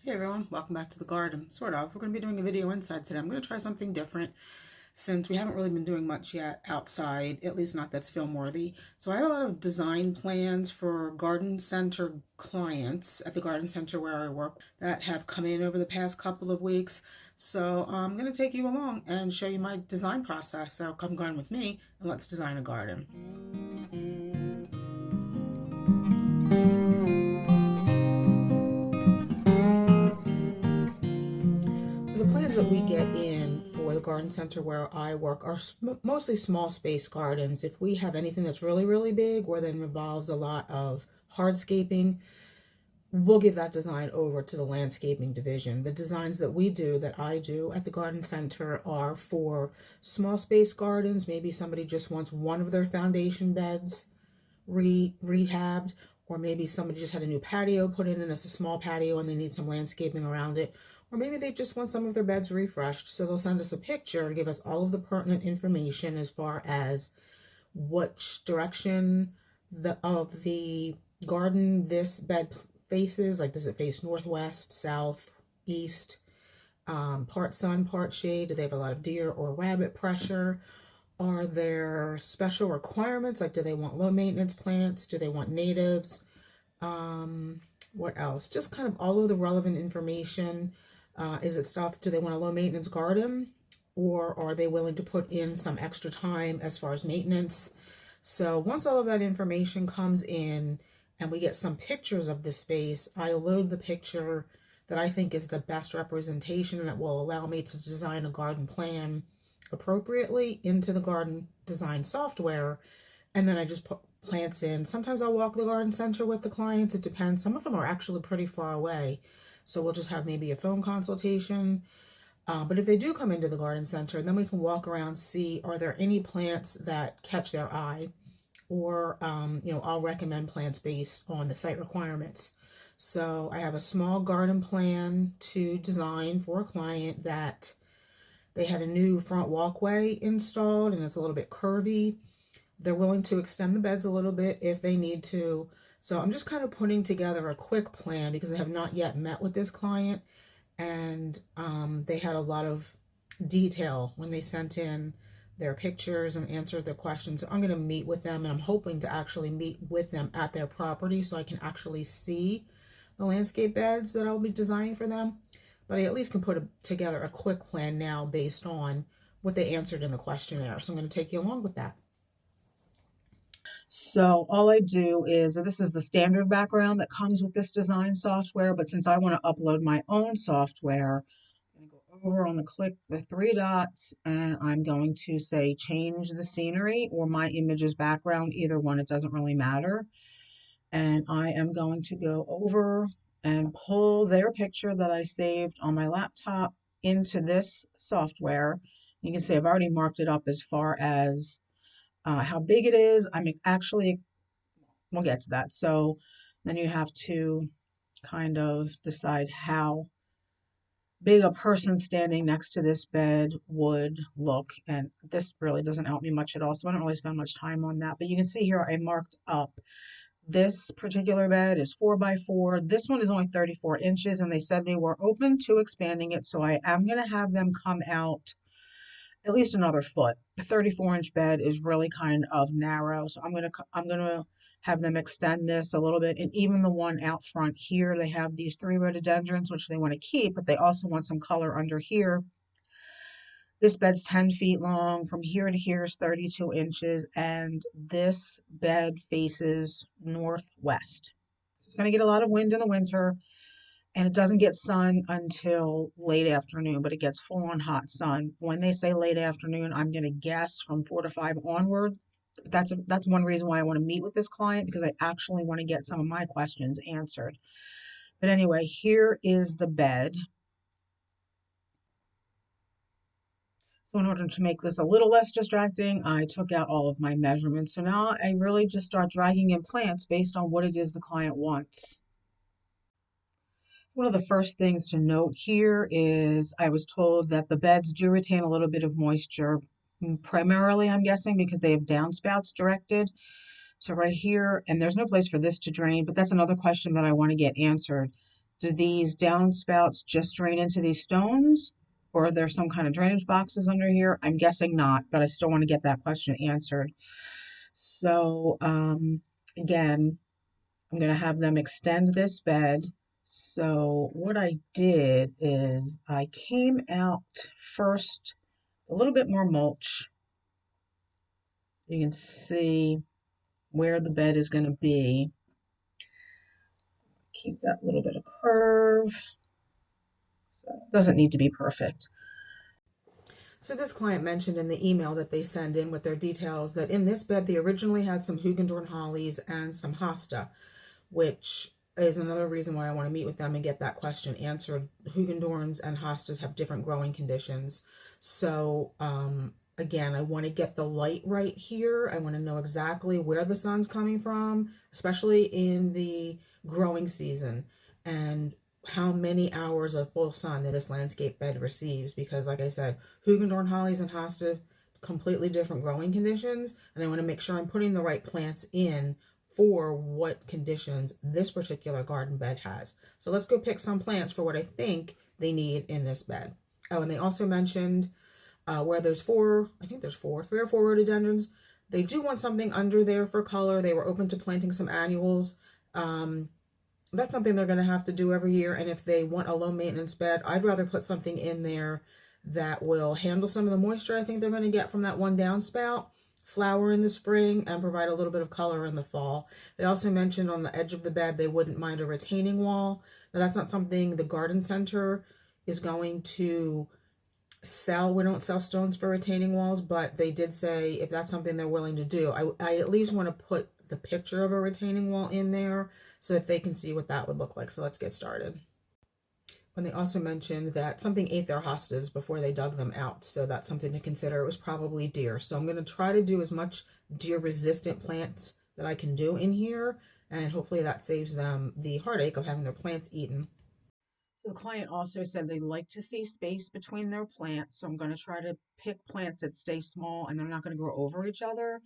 Hey everyone, welcome back to the garden. Sort of. We're going to be doing a video inside today. I'm going to try something different since we haven't really been doing much yet outside, at least not that's film worthy. So I have a lot of design plans for garden center clients at the garden center where I work that have come in over the past couple of weeks. So I'm going to take you along and show you my design process. So come garden with me and let's design a garden. So the plants that we get in for the garden center where I work are mostly small space gardens. If we have anything that's really, really big or then involves a lot of hardscaping, we'll give that design over to the landscaping division. The designs that we do, that I do at the garden center, are for small space gardens. Maybe somebody just wants one of their foundation beds rehabbed, or maybe somebody just had a new patio put in and it's a small patio and they need some landscaping around it, or maybe they just want some of their beds refreshed. So they'll send us a picture, give us all of the pertinent information as far as which direction of the garden this bed faces. Like, does it face northwest, south, east, part sun, part shade? Do they have a lot of deer or rabbit pressure? Are there special requirements? Like, do they want low maintenance plants? Do they want natives? What else? Just kind of all of the relevant information. Is it stuff, do they want a low maintenance garden? Or are they willing to put in some extra time as far as maintenance? So once all of that information comes in and we get some pictures of the space, I load the picture that I think is the best representation and that will allow me to design a garden plan appropriately into the garden design software. And then I just put plants in. Sometimes I'll walk the garden center with the clients. It depends. Some of them are actually pretty far away. So we'll just have maybe a phone consultation. But if they do come into the garden center, then we can walk around, see, are there any plants that catch their eye? Or, I'll recommend plants based on the site requirements. So I have a small garden plan to design for a client that they had a new front walkway installed and it's a little bit curvy. They're willing to extend the beds a little bit if they need to. So I'm just kind of putting together a quick plan because I have not yet met with this client, and they had a lot of detail when they sent in their pictures and answered their questions. So I'm going to meet with them, and I'm hoping to actually meet with them at their property so I can actually see the landscape beds that I'll be designing for them. But I at least can put together a quick plan now based on what they answered in the questionnaire. So I'm going to take you along with that. So all I do is, this is the standard background that comes with this design software, but since I want to upload my own software, I'm going to go over on click the three dots and I'm going to say change the scenery or my image's background, either one, it doesn't really matter. And I am going to go over and pull their picture that I saved on my laptop into this software. You can see I've already marked it up as far as how big it is. I'm actually, we'll get to that. So then you have to kind of decide how big a person standing next to this bed would look. And this really doesn't help me much at all, so I don't really spend much time on that. But you can see here I marked up this particular bed is 4x4. This one is only 34 inches, and they said they were open to expanding it. So I am going to have them come out at least another foot. A 34-inch bed is really kind of narrow, so I'm gonna have them extend this a little bit. And even the one out front here, they have these 3 rhododendrons, which they want to keep, but they also want some color under here. This bed's 10 feet long. From here to here is 32 inches, and this bed faces northwest. So it's going to get a lot of wind in the winter, and it doesn't get sun until late afternoon, but it gets full on hot sun. When they say late afternoon, I'm going to guess from 4 to 5 onward. That's one reason why I want to meet with this client, because I actually want to get some of my questions answered. But anyway, here is the bed. So in order to make this a little less distracting, I took out all of my measurements. So now I really just start dragging in plants based on what it is the client wants. One of the first things to note here is I was told that the beds do retain a little bit of moisture, primarily I'm guessing because they have downspouts directed. So right here, and there's no place for this to drain, but that's another question that I want to get answered. Do these downspouts just drain into these stones? Or are there some kind of drainage boxes under here? I'm guessing not, but I still want to get that question answered. So, again, I'm going to have them extend this bed. So what I did is I came out first a little bit more mulch. You can see where the bed is going to be. Keep that little bit of curve. So it doesn't need to be perfect. So this client mentioned in the email that they send in with their details that in this bed they originally had some Hugendorn hollies and some hosta, which is another reason why I want to meet with them and get that question answered. Hugendorns and hostas have different growing conditions. So again, I want to get the light right here. I want to know exactly where the sun's coming from, especially in the growing season, and how many hours of full sun that this landscape bed receives, because like I said, Hugendorn hollies and hosta, completely different growing conditions, and I want to make sure I'm putting the right plants in for what conditions this particular garden bed has. So let's go pick some plants for what I think they need in this bed. Oh, and they also mentioned where there's I think there's 3 or 4 rhododendrons. They do want something under there for color. They were open to planting some annuals. That's something they're going to have to do every year. And if they want a low maintenance bed, I'd rather put something in there that will handle some of the moisture I think they're going to get from that one downspout, flower in the spring, and provide a little bit of color in the fall. They also mentioned on the edge of the bed they wouldn't mind a retaining wall. Now that's not something the garden center is going to sell. We don't sell stones for retaining walls, but they did say if that's something they're willing to do, I at least want to put the picture of a retaining wall in there so that they can see what that would look like. So let's get started. And they also mentioned that something ate their hostas before they dug them out. So that's something to consider. It was probably deer. So I'm going to try to do as much deer resistant plants that I can do in here. And hopefully that saves them the heartache of having their plants eaten. So the client also said they like to see space between their plants. So I'm going to try to pick plants that stay small and they're not going to grow over each other.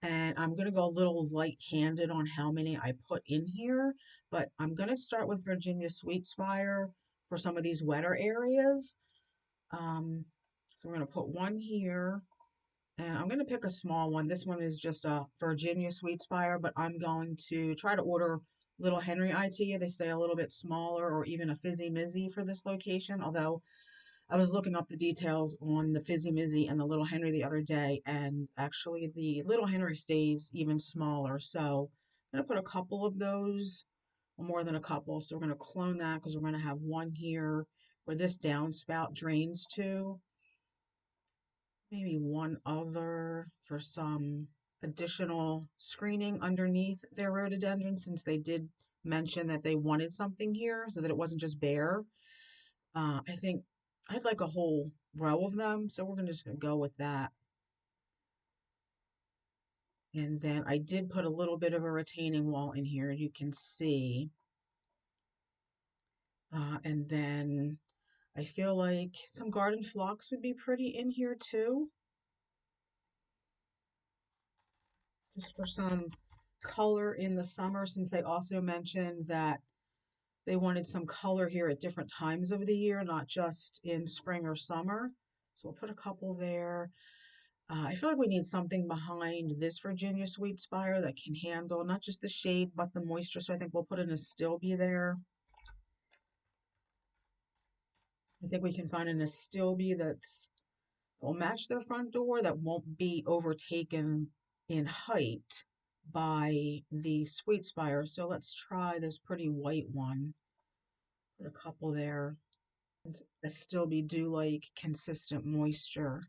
And I'm going to go a little light-handed on how many I put in here, but I'm going to start with Virginia Sweetspire for some of these wetter areas. So we're going to put one here, and I'm going to pick a small one. This one is just a Virginia Sweetspire, but I'm going to try to order Little Henry IT. They say a little bit smaller, or even a Fizzy Mizzy for this location, although I was looking up the details on the Fizzy Mizzy and the Little Henry the other day, and actually the Little Henry stays even smaller. So I'm going to put a couple of those, or more than a couple. So we're going to clone that because we're going to have one here where this downspout drains to. Maybe one other for some additional screening underneath their rhododendron, since they did mention that they wanted something here so that it wasn't just bare. I think I'd like a whole row of them, so we're just gonna go with that. And then I did put a little bit of a retaining wall in here, you can see. And then I feel like some garden phlox would be pretty in here too, just for some color in the summer, since they also mentioned that they wanted some color here at different times of the year, not just in spring or summer. So we'll put a couple there. I feel like we need something behind this Virginia Sweetspire that can handle not just the shade, but the moisture. So I think we'll put an astilbe there. I think we can find an astilbe that's will match their front door, that won't be overtaken in height by the Sweetspire. So let's try this pretty white one. Put a couple there. Astilbe do like consistent moisture.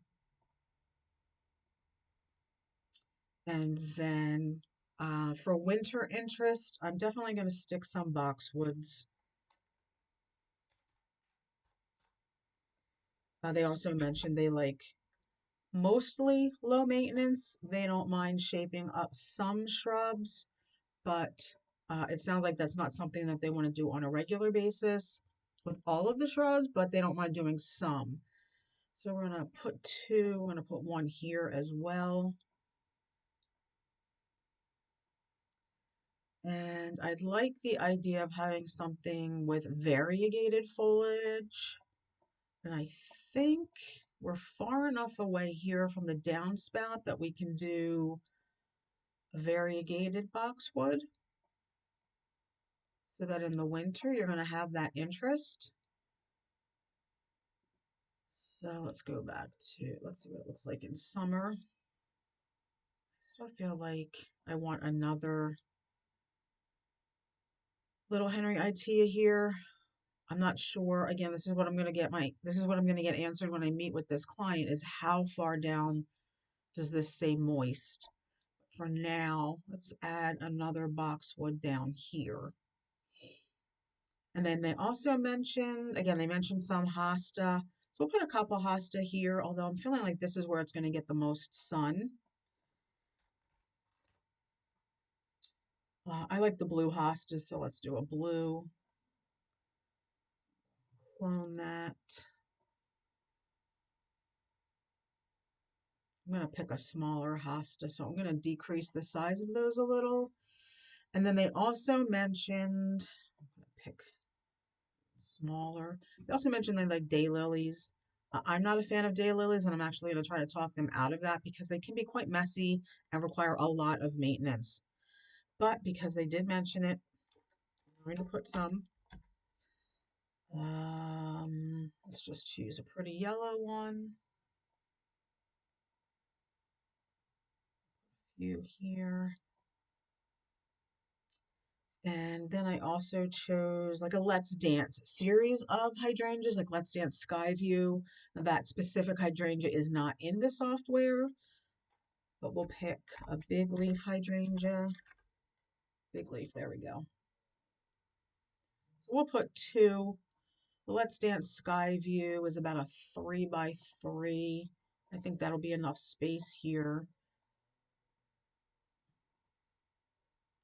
And then for winter interest, I'm definitely going to stick some boxwoods. They also mentioned they like mostly low maintenance. They don't mind shaping up some shrubs, but it sounds like that's not something that they want to do on a regular basis with all of the shrubs, but they don't mind doing some. So we're going to put two, we're going to put one here as well. And I'd like the idea of having something with variegated foliage. And I think we're far enough away here from the downspout that we can do a variegated boxwood so that in the winter you're going to have that interest. So let's go back to, let's see what it looks like in summer. I still feel like I want another little Henry Itea here. I'm not sure. Again, this is what I'm going to get answered when I meet with this client is how far down does this say moist? For now, let's add another boxwood down here. And then they also mentioned, again, they mentioned some hosta. So we'll put a couple hosta here, although I'm feeling like this is where it's going to get the most sun. I like the blue hosta, so let's do a blue. Clone that. I'm going to pick a smaller hosta, so I'm going to decrease the size of those a little. And then they also mentioned, I'm going to pick smaller. They also mentioned they like daylilies. I'm not a fan of daylilies, and I'm actually going to try to talk them out of that because they can be quite messy and require a lot of maintenance. But because they did mention it, I'm going to put some. Let's just choose a pretty yellow one. Few here. And then I also chose like a Let's Dance series of hydrangeas, like Let's Dance Skyview. That specific hydrangea is not in the software, but we'll pick a big leaf hydrangea. Big leaf, there we go. So we'll put two. The Let's Dance Skyview is about a 3 by 3. I think that'll be enough space here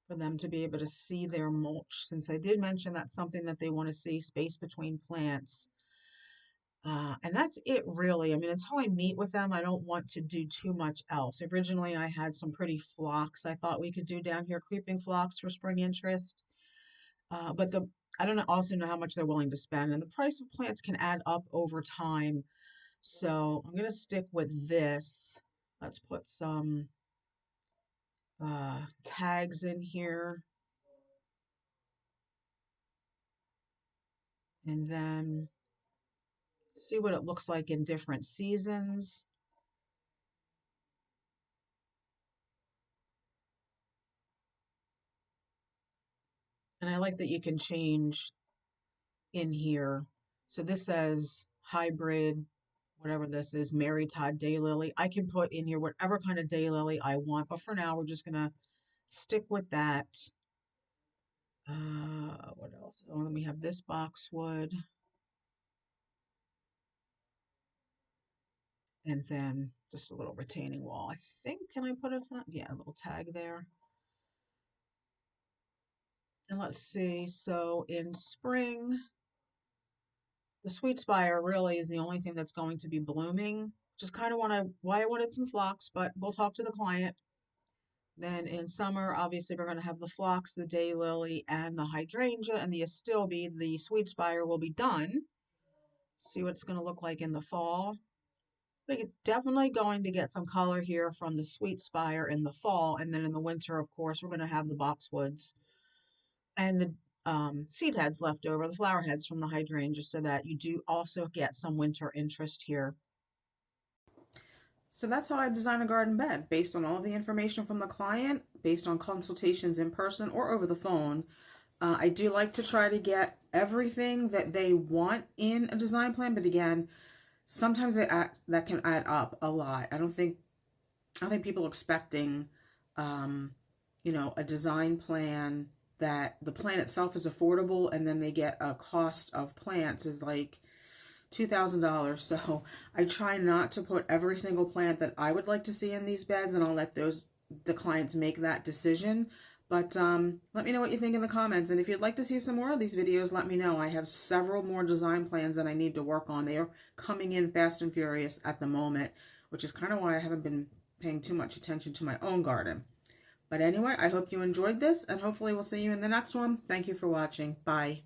for them to be able to see their mulch, since I did mention that's something that they want to see, space between plants. And that's it really. I mean, until I meet with them, I don't want to do too much else. Originally, I had some pretty phlox I thought we could do down here, creeping phlox for spring interest. But I don't also know how much they're willing to spend, and the price of plants can add up over time. So I'm gonna stick with this. Let's put some tags in here, and then see what it looks like in different seasons. And I like that you can change in here. So this says hybrid, whatever this is, Mary Todd daylily. I can put in here whatever kind of daylily I want, but for now we're just gonna stick with that. What else? Oh, then we have this boxwood, and then just a little retaining wall. I think, can I put yeah, a little tag there. And let's see, so in spring, the sweet spire really is the only thing that's going to be blooming. Just kind of why I wanted some phlox, but we'll talk to the client. Then in summer, obviously we're going to have the phlox, the daylily, and the hydrangea, and the astilbe, the sweet spire will be done. See what it's going to look like in the fall. I think it's definitely going to get some color here from the sweet spire in the fall, and then in the winter, of course, we're going to have the boxwoods and the seed heads left over, the flower heads from the hydrangea, so that you do also get some winter interest here. So that's how I design a garden bed, based on all the information from the client, based on consultations in person or over the phone. I do like to try to get everything that they want in a design plan, but again, sometimes that can add up a lot. I don't think people expecting, a design plan that the plan itself is affordable, and then they get a cost of plants is like $2,000. So I try not to put every single plant that I would like to see in these beds, and I'll let the clients make that decision. But let me know what you think in the comments. And if you'd like to see some more of these videos, let me know. I have several more design plans that I need to work on. They are coming in fast and furious at the moment, which is kind of why I haven't been paying too much attention to my own garden. But anyway, I hope you enjoyed this, and hopefully we'll see you in the next one. Thank you for watching. Bye.